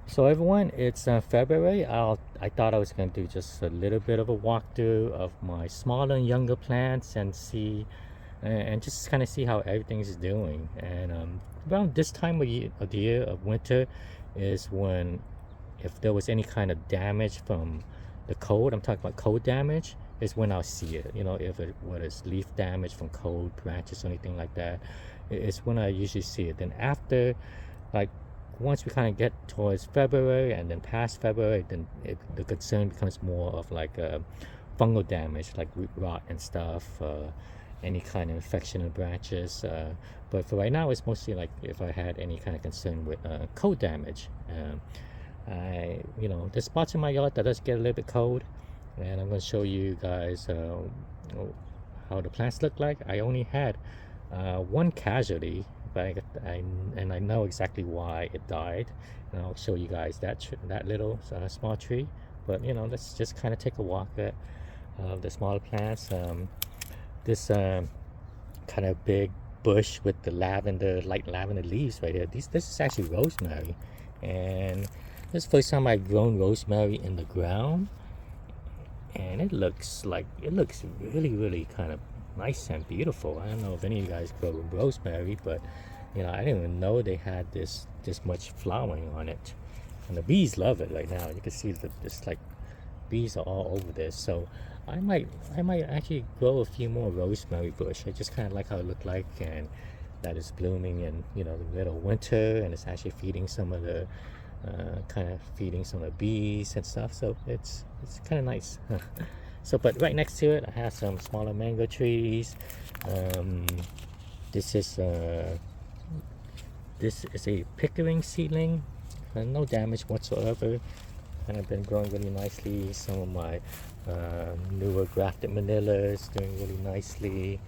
So everyone, it's February. I thought I was going to do just a little bit of a walkthrough of my smaller and younger plants and see and just kind of see how everything's doing. And around this time of the year of winter is when, if there was any kind of damage from the cold, I'm talking about cold damage, is when I'll see it. If it was leaf damage from cold branches or anything like that, it's when I usually see it. Then after, like, once we kind of get towards February and then past February, then the concern becomes more of like fungal damage, like root rot and stuff, any kind of infection in branches. But for right now, it's mostly like if I had any kind of concern with cold damage. There's spots in my yard that does get a little bit cold, and I'm going to show you guys how the plants look like. I only had one casualty, but I know exactly why it died, and I'll show you guys that little small tree. But let's just kind of take a walk at the smaller plants. This kind of big bush with the light lavender leaves right here. This is actually rosemary, and this is the first time I've grown rosemary in the ground, and it looks really, really kind of nice and beautiful. I don't know if any of you guys grow rosemary, but I didn't even know they had this much flowering on it, and the bees love it right now. You can see that this like bees are all over this. So I might actually grow a few more rosemary bush. I just kind of like how it looked like, and that is blooming in the middle of winter, and it's actually feeding some of the bees and stuff. So it's kind of nice. So, but right next to it, I have some smaller mango trees. This is a pickering seedling, no damage whatsoever. Kind of been growing really nicely. Some of my newer grafted manillas doing really nicely.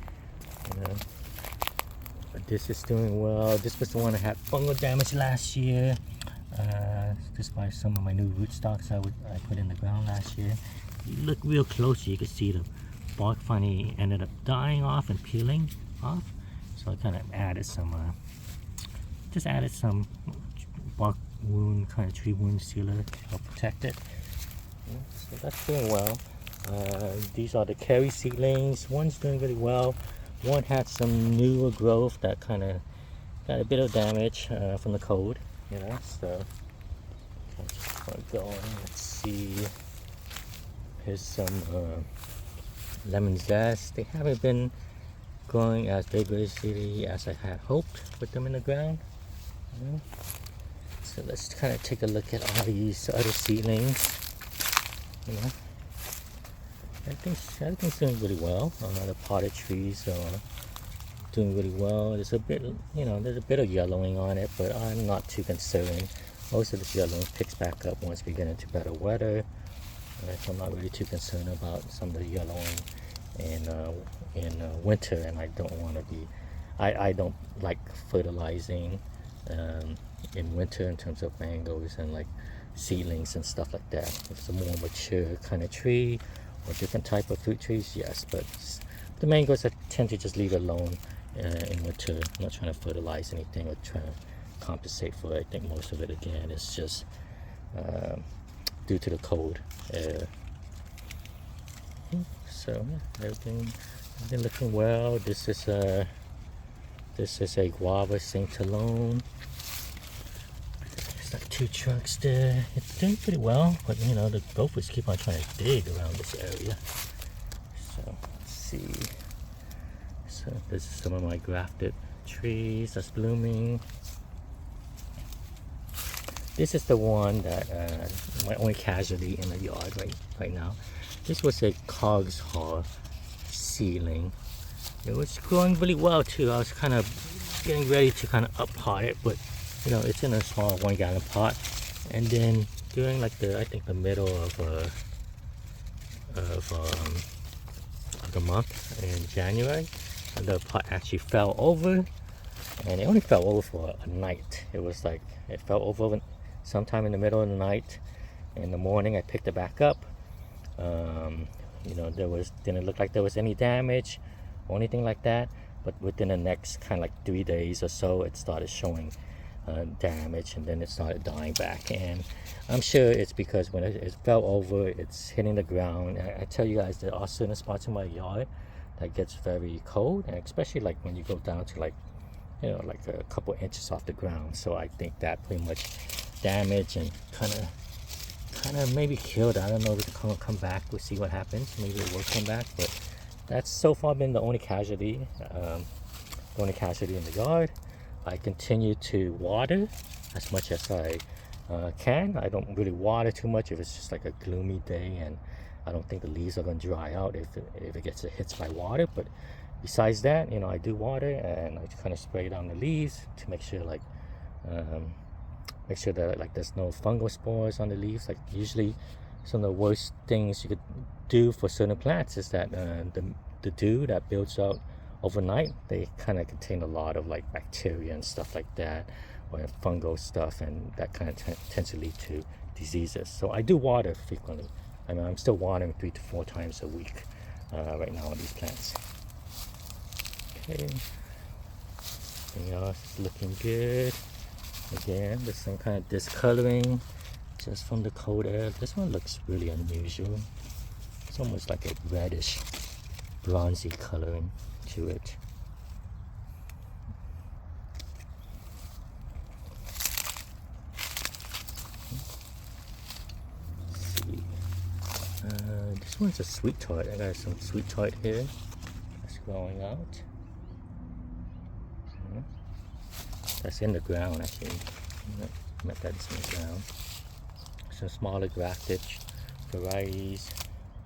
This is doing well. This was the one that had fungal damage last year. Just by some of my new rootstocks I put in the ground last year. You look real close, you can see the bark finally ended up dying off and peeling off. So I kind of added some bark wound, kind of tree wound sealer to help protect it. So that's doing well. These are the cherry seedlings. One's doing really well. One had some newer growth that kind of got a bit of damage from the cold. So I'll just go on. Let's see. Here's some lemon zest. They haven't been growing as vigorously as I had hoped with them in the ground. So let's kind of take a look at all these other seedlings. Everything's doing really well. The potted trees are doing really well. There's a bit of yellowing on it, but I'm not too concerned. Most of this yellowing picks back up once we get into better weather. So I'm not really too concerned about some of the yellowing in winter, and I don't want to be. I don't like fertilizing in winter in terms of mangoes and like seedlings and stuff like that. If it's a more mature kind of tree or different type of fruit trees, yes, but the mangoes I tend to just leave alone in winter. I'm not trying to fertilize anything or trying to compensate for it. I think most of it again is just due to the cold air. So everything looking well. This is a guava Saint Alone. There's like 2 trunks there. It's doing pretty well, but the gophers keep on trying to dig around this area. So let's see. So this is some of my grafted trees that's blooming. This is the one that my only casualty in the yard right now. This was a Cog's Haw seedling. It was growing really well too. I was kind of getting ready to kind of up pot it, but it's in a small 1 gallon pot. And then during like I think the middle of the month in January, the pot actually fell over, and it only fell over for a night. It was like it fell over sometime in the middle of the night. In the morning I picked it back up. Didn't look like there was any damage or anything like that, but within the next kind of like 3 days or so, it started showing damage, and then it started dying back. And I'm sure it's because when it fell over, it's hitting the ground. I tell you guys, there are certain spots in my yard that gets very cold, and especially like when you go down to like, you know, like a couple inches off the ground. So I think that pretty much damaged and kind of maybe killed. I don't know if it'll come back. We'll see what happens. Maybe it will come back, but that's so far been the only casualty. The only casualty in the yard. I continue to water as much as I can. I don't really water too much if it's just like a gloomy day, and I don't think the leaves are going to dry out if it gets hit by water. But besides that, you know, I do water, and I kind of spray down the leaves to make sure like that like there's no fungal spores on the leaves. Like usually some of the worst things you could do for certain plants is that the dew that builds out overnight, they kind of contain a lot of like bacteria and stuff like that, or fungal stuff, and that kind of tends to lead to diseases. So I do water frequently. I mean, I'm still watering 3 to 4 times a week right now on these plants. Okay, everything else is looking good. Again, there's some kind of discoloring just from the cold air. This one looks really unusual. It's almost like a reddish bronzy coloring to it. Let's see. This one's a sweet tart. I got some sweet tart here that's growing out. That's in the ground actually. That's in the ground. Some smaller grafted varieties.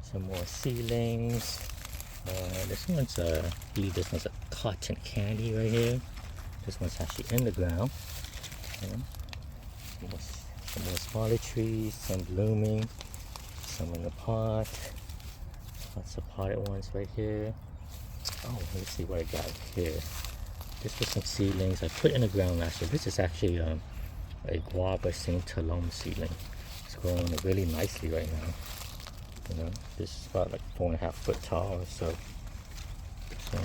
Some more seedlings. This one's I believe this one's a cotton candy right here. This one's actually in the ground. Some more smaller trees, some blooming, some in the pot. Lots of potted ones right here. Oh, let me see what I got here. This was some seedlings I put in the ground last year. This is actually a guava Saint Talon seedling. It's growing really nicely right now. You know, this is about like 4.5 foot tall or so. So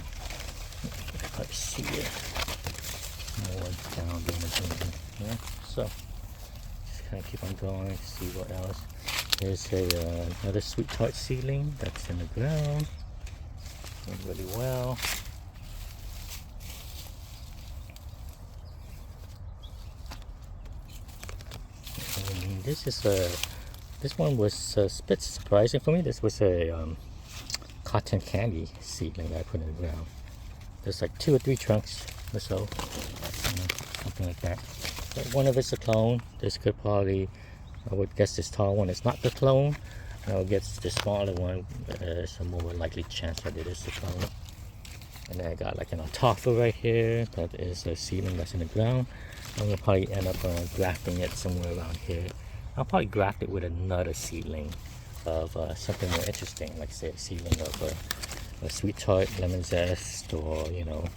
let's see it. More down there. Yeah. So just kind of keep on going to see what else. There's another sweet tart seedling that's in the ground. Doing really well. And this one was a bit surprising for me. This was a cotton candy seedling that I put in the ground. There's like 2 or 3 trunks or so, you know, something like that. But one of it's a clone. This could probably, I would guess this tall one is not the clone. And I would guess the smaller one, there's a more likely chance that it is the clone. And then I got like an alfalfa right here. That is a seedling that's in the ground. I'm gonna probably end up grafting it somewhere around here. I'll probably graft it with another seedling of something more interesting, like say a seedling of a sweet tart, lemon zest, or you know,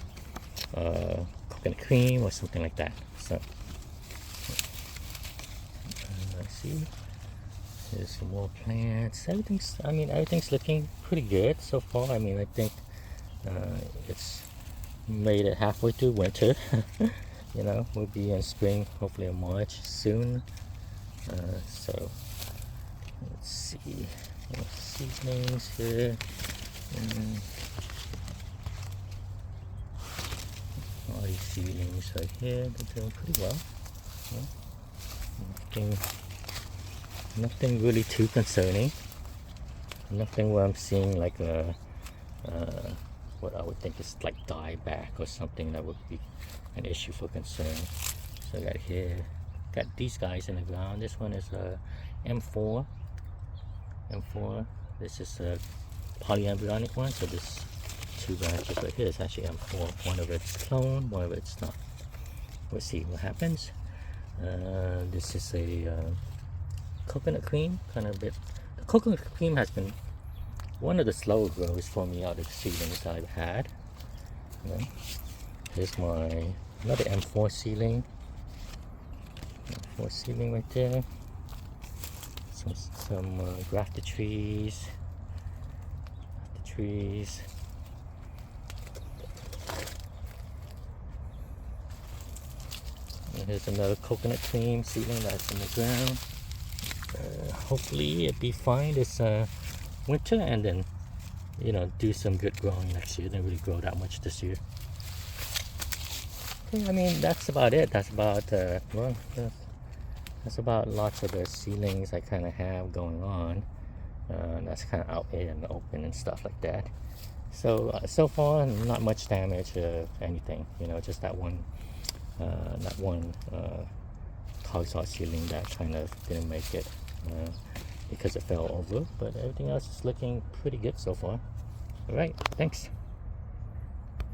coconut cream or something like that. So let's see. There's some more plants. Everything's looking pretty good so far. I mean, I think it's made it halfway through winter. You know, we'll be in spring, hopefully in March soon. So let's see, more seedlings here. All these seedlings right here, they're doing pretty well. Yeah. Nothing really too concerning. Nothing where I'm seeing like what I would think is like dieback or something that would be an issue for concern. So I got these guys in the ground. This one is a M4. This is a polyembryonic one. So this 2 branches right here is actually M4. One of it's clone, one of it's not. We'll see what happens. This is a coconut cream, kind of bit. The coconut cream has been one of the slower grows for me out of the seedlings I've had. Here's another M4 seedling. M4 seedling right there. Some grafted trees. Here's another coconut cream seedling that's in the ground. Hopefully it'll be fine this winter, and then do some good growing next year. Didn't really grow that much this year. Okay, I mean that's about it. That's about that's about lots of the seedlings I kind of have going on. That's kind of out in the open and stuff like that. So so far not much damage of anything. Just that one cogswallop seedling that kind of didn't make it because it fell over. But everything else is looking pretty good so far. All right, thanks.